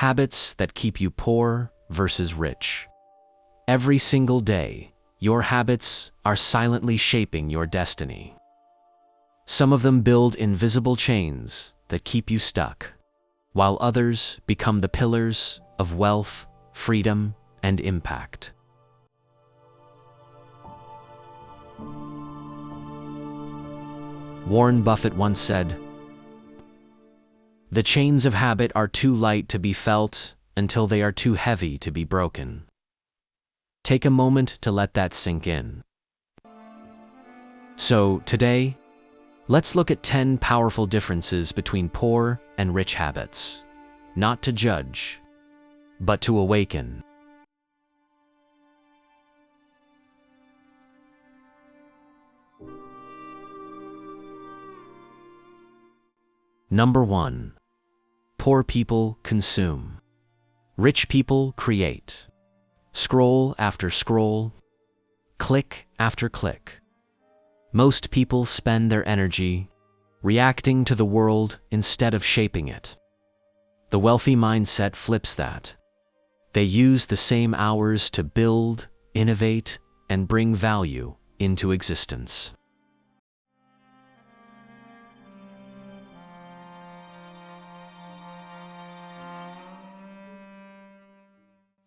Habits that keep you poor versus rich. Every single day, your habits are silently shaping your destiny. Some of them build invisible chains that keep you stuck, while others become the pillars of wealth, freedom, and impact. Warren Buffett once said, "The chains of habit are too light to be felt until they are too heavy to be broken." Take a moment to let that sink in. So, today, let's look at 10 powerful differences between poor and rich habits, not to judge, but to awaken. Number 1. Poor people consume. Rich people create. Scroll after scroll, click after click. Most people spend their energy reacting to the world instead of shaping it. The wealthy mindset flips that. They use the same hours to build, innovate, and bring value into existence.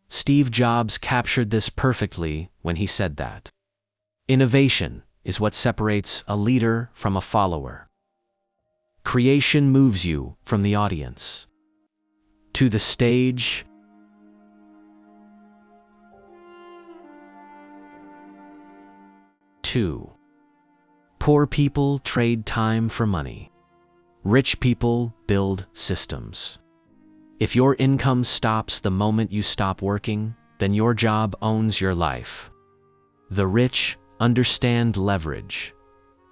Steve Jobs captured this perfectly when he said that innovation is what separates a leader from a follower. Creation moves you from the audience to the stage. 2. Poor people trade time for money. Rich people build systems. If your income stops the moment you stop working, then your job owns your life. The rich understand leverage.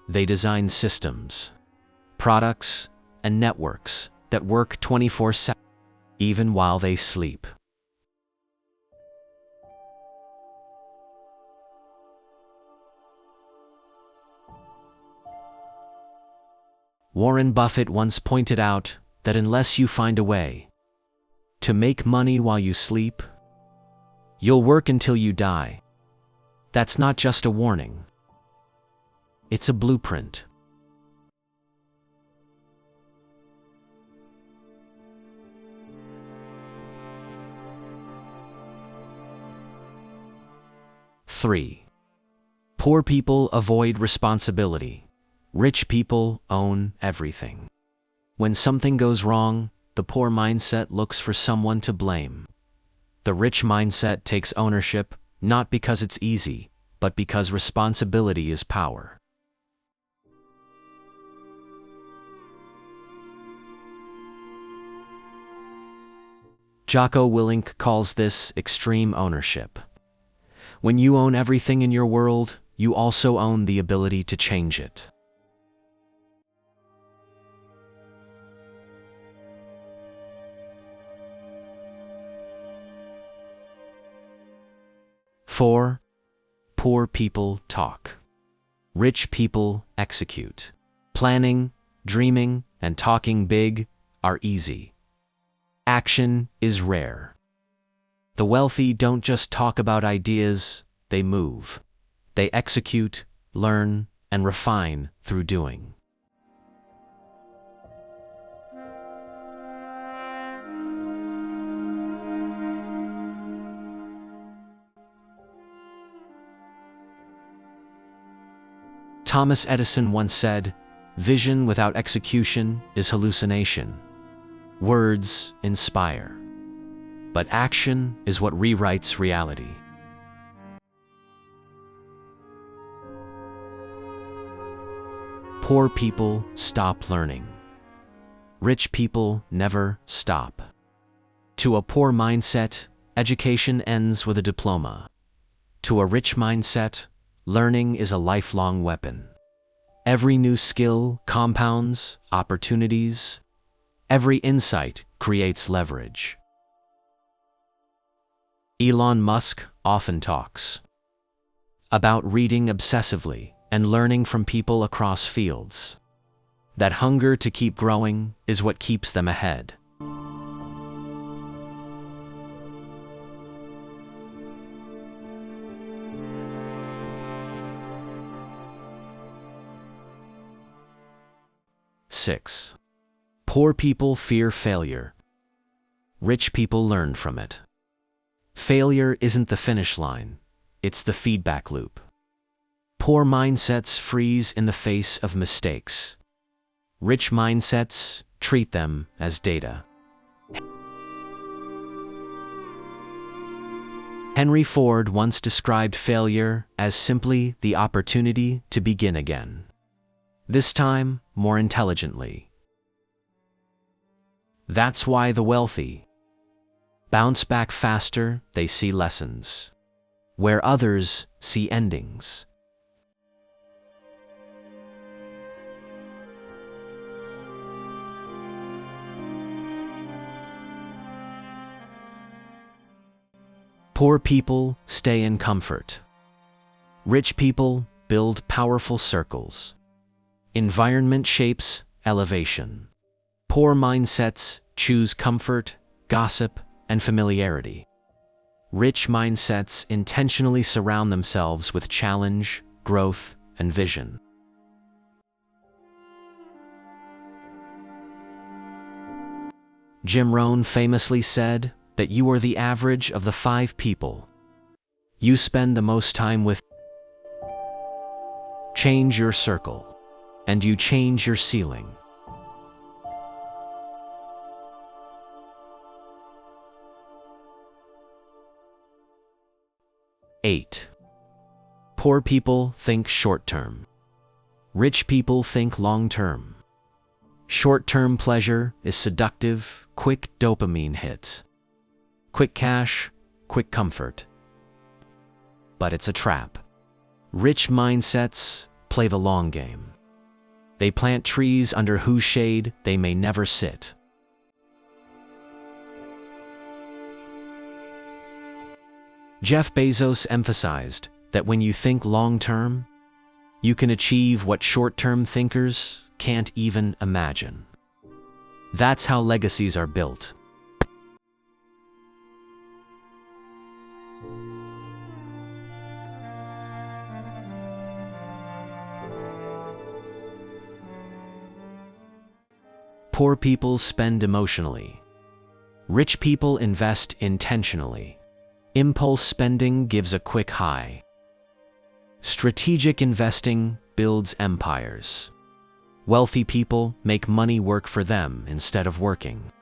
They design systems, products, and networks that work 24/7, even while they sleep. Warren Buffett once pointed out that unless you find a way to make money while you sleep, you'll work until you die. That's not just a warning. It's a blueprint. Three. Poor people avoid responsibility. Rich people own everything. When something goes wrong, the poor mindset looks for someone to blame. The rich mindset takes ownership, not because it's easy, but because responsibility is power. Jocko Willink calls this extreme ownership. When you own everything in your world, you also own the ability to change it. Four. Poor people talk. Rich people execute. Planning, dreaming, and talking big are easy. Action is rare. The wealthy don't just talk about ideas, they move. They execute, learn, and refine through doing. Thomas Edison once said, "Vision without execution is hallucination." Words inspire, but action is what rewrites reality. Poor people stop learning. Rich people never stop. To a poor mindset, education ends with a diploma. To a rich mindset, learning is a lifelong weapon. Every new skill compounds opportunities. Every insight creates leverage. Elon Musk often talks about reading obsessively and learning from people across fields. That hunger to keep growing is what keeps them ahead. 6. Poor people fear failure. Rich people learn from it. Failure isn't the finish line, it's the feedback loop. Poor mindsets freeze in the face of mistakes. Rich mindsets treat them as data. Henry Ford once described failure as simply the opportunity to begin again. This time, more intelligently. That's why the wealthy bounce back faster. They see lessons, where others see endings. Poor people stay in comfort. Rich people build powerful circles. Environment shapes elevation. Poor mindsets choose comfort, gossip, and familiarity. Rich mindsets intentionally surround themselves with challenge, growth, and vision. Jim Rohn famously said that you are the average of the 5 people you spend the most time with. Change your circle, and you change your ceiling. Eight. Poor people think short-term. Rich people think long-term. Short-term pleasure is seductive, quick dopamine hits. Quick cash, quick comfort. But it's a trap. Rich mindsets play the long game. They plant trees under whose shade they may never sit. Jeff Bezos emphasized that when you think long-term, you can achieve what short-term thinkers can't even imagine. That's how legacies are built. Poor people spend emotionally. Rich people invest intentionally. Impulse spending gives a quick high. Strategic investing builds empires. Wealthy people make money work for them instead of working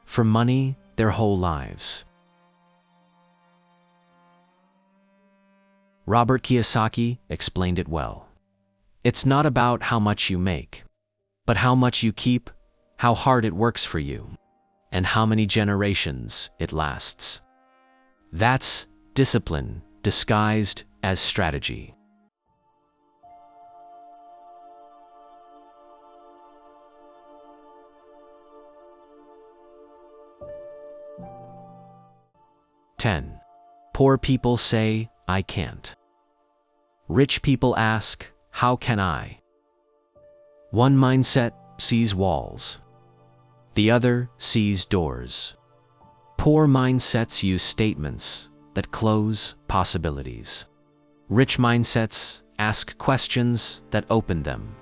for money their whole lives. Robert Kiyosaki explained it well. It's not about how much you make, but how much you keep, how hard it works for you, and how many generations it lasts. That's discipline disguised as strategy. Ten. Poor people say, I can't. Rich people ask, how can I? One mindset sees walls. The other sees doors. Poor mindsets use statements that close possibilities. Rich mindsets ask questions that open them.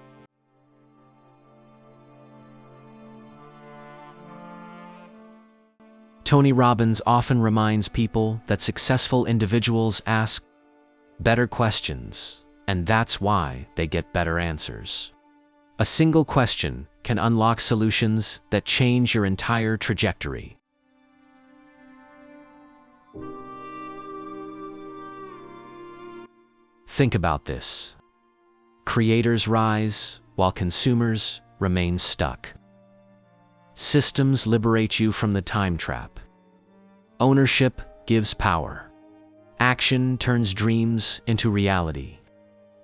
Tony Robbins often reminds people that successful individuals ask better questions, and that's why they get better answers. A single question can unlock solutions that change your entire trajectory. Think about this. Creators rise while consumers remain stuck. Systems liberate you from the time trap. Ownership gives power. Action turns dreams into reality.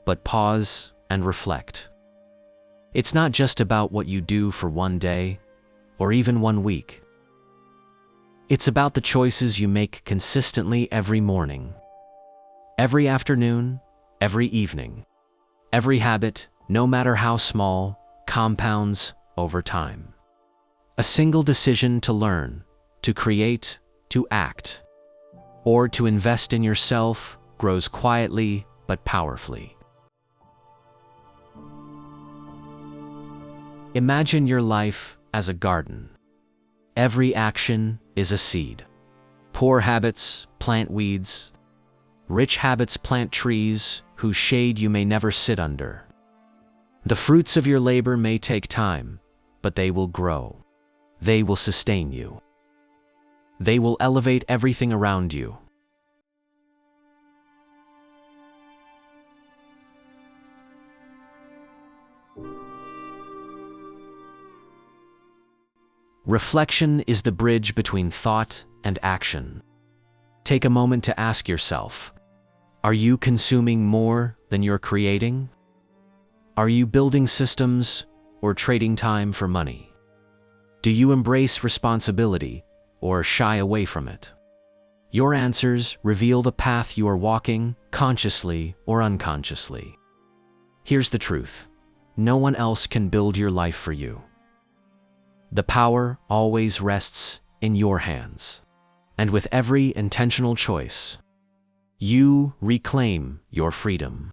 But pause and reflect. It's not just about what you do for one day or even 1 week. It's about the choices you make consistently every morning, every afternoon, every evening. Every habit, no matter how small, compounds over time. A single decision to learn, to create, to act, or to invest in yourself grows quietly but powerfully. Imagine your life as a garden. Every action is a seed. Poor habits plant weeds. Rich habits plant trees whose shade you may never sit under. The fruits of your labor may take time, but they will grow. They will sustain you. They will elevate everything around you. Reflection is the bridge between thought and action. Take a moment to ask yourself, are you consuming more than you're creating? Are you building systems or trading time for money? Do you embrace responsibility or shy away from it? Your answers reveal the path you are walking, consciously or unconsciously. Here's the truth: no one else can build your life for you. The power always rests in your hands. And with every intentional choice, you reclaim your freedom,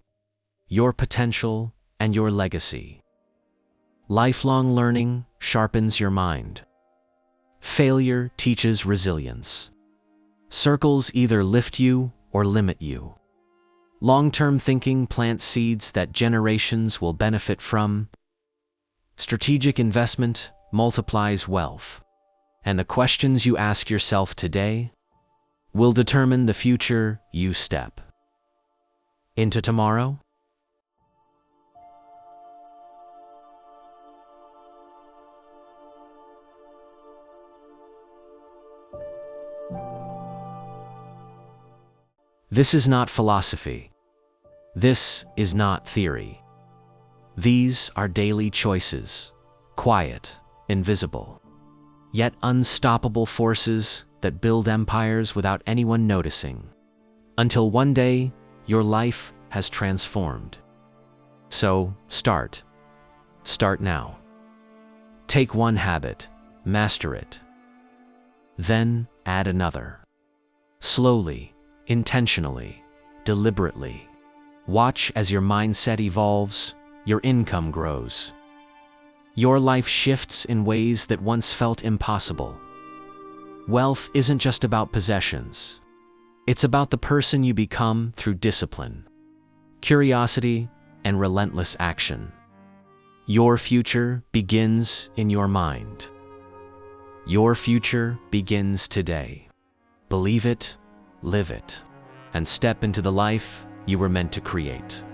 your potential, and your legacy. Lifelong learning sharpens your mind. Failure teaches resilience. Circles either lift you or limit you. Long-term thinking plants seeds that generations will benefit from. Strategic investment multiplies wealth. And the questions you ask yourself today will determine the future you step into tomorrow. This is not philosophy. This is not theory. These are daily choices, quiet, invisible, yet unstoppable forces that build empires without anyone noticing, until one day your life has transformed. So start now. Take one habit, master it. Then add another. Slowly, intentionally, deliberately. Watch as your mindset evolves, your income grows. Your life shifts in ways that once felt impossible. Wealth isn't just about possessions. It's about the person you become through discipline, curiosity, and relentless action. Your future begins in your mind. Your future begins today. Believe it, live it, and step into the life you were meant to create.